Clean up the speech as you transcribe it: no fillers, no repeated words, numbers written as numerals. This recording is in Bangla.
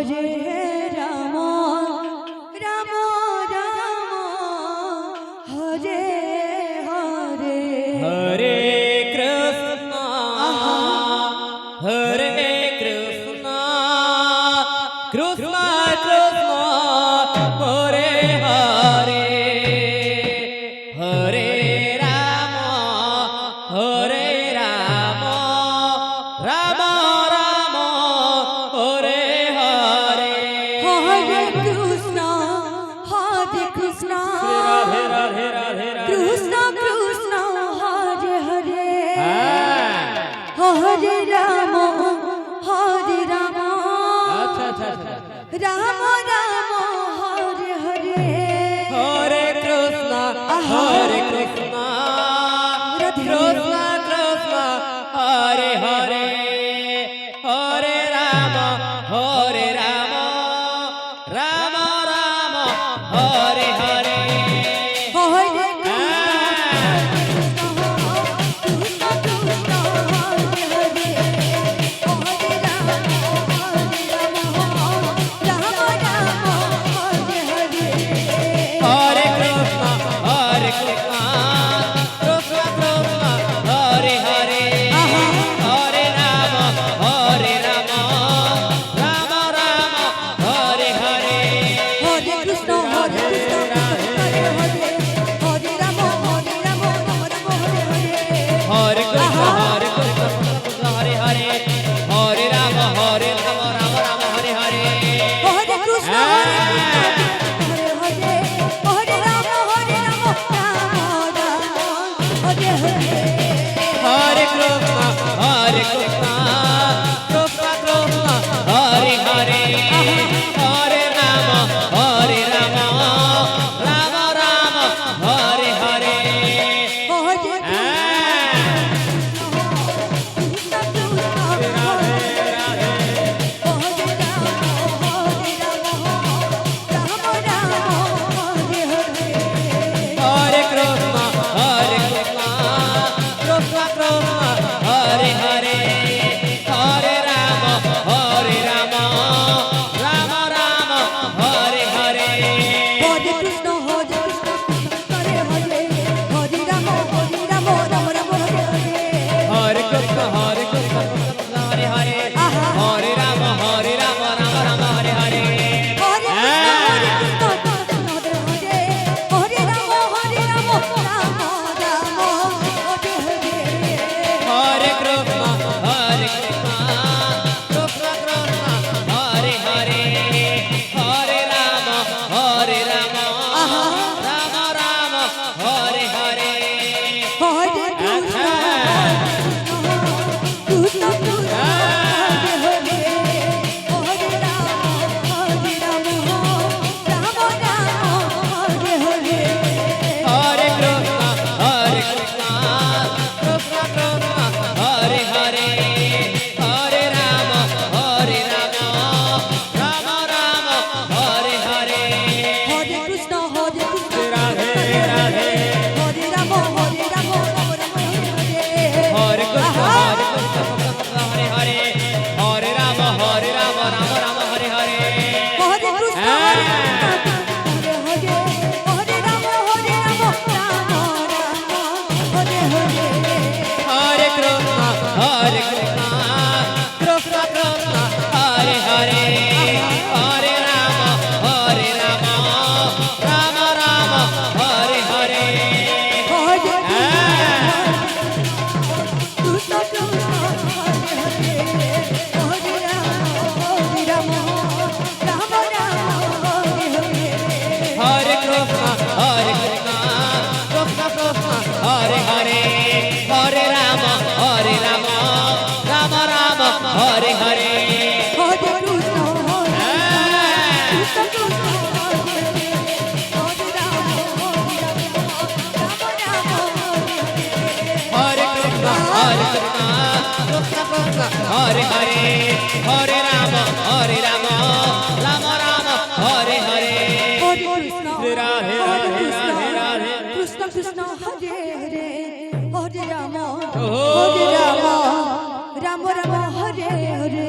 হরে রাম রাম রাম হরে হরে হরে কৃষ্ণ হরে কৃষ্ণ কৃষ্ণ কৃষ্ণ হরে হরে হরে রাম হরে রাম রাম রাম হরে হরে হরে কৃষ্ণ রাধে রাধে রাধে রাধে কৃষ্ণ কৃষ্ণ হরে হরে হরে রাম আচ্ছা আচ্ছা আচ্ছা রাম রাম হরে হরে হরে কৃষ্ণ হরে কৃষ্ণ কৃষ্ণ কৃষ্ণ হরে হরে হরে রাম রাম রাম হরে হরে হরে হরে কৃষ্ণ হরে কৃষ্ণ কৃষ্ণ কৃষ্ণ হরে হরে হরে রাম রাম রাম হরে হরে হরে কৃষ্ণ হরে কৃষ্ণ হরে হরে হরে রাম হরে কৃষ্ণ হরে কৃষ্ণ হরে হরে হরে রাম রাম রাম হরে হরে হরে কৃষ্ণ হরে হরে হরে রাম রাম রাম হরে হরে হরে কৃষ্ণ হরে কৃষ্ণ কৃষ্ণ কৃষ্ণ হরে হরে হরে রাম রাম রাম হরে হরে হরে হরে কৃষ্ণ হরে কৃষ্ণ কৃষ্ণ কৃষ্ণ হরে হরে হরে রাম রাম রাম হরে হরে হরে কৃষ্ণ হরে হরে হরে রাম রাম রাম হরে হরে হরে কৃষ্ণ হরে কৃষ্ণ হরে হরে হরে রাম রাম রাম হরে হরে হরে কৃষ্ণ হরে কৃষ্ণ কৃষ্ণ কৃষ্ণ হরে হরে হরে রাম রাম রাম হরে হরে হরে কৃষ্ণ হরে কৃষ্ণ কৃষ্ণ কৃষ্ণ হরে হরে হরে রাম রাম রাম হরে হরে রাধে রাধে হরে রাম হরে কৃষ্ণ হরে হরে হরে রাম রাম রাম হরে হরে হরে কৃষ্ণ হরে রাম হরে হরে হরে কৃষ্ণ হরে কৃষ্ণ কৃষ্ণ কৃষ্ণ হরে হরে হরে রাম রাম রাম হরে হরে হরে কৃষ্ণ হরে হরে রাম রাম হরে হরে হরে কৃষ্ণ হরে কৃষ্ণ কৃষ্ণ কৃষ্ণ হরে হরে হরে রাম রাম রাম হরে হরে হরে কৃষ্ণ হরে কৃষ্ণ হরে কৃষ্ণ কৃষ্ণ কৃষ্ণ হরে হরে হরে রাম রাম রাম হরে হরে রাধে রাধে রাধে রাধে কৃষ্ণ কৃষ্ণ হরে হরে হরে রাম ও রাম রাম হরে হরে হরে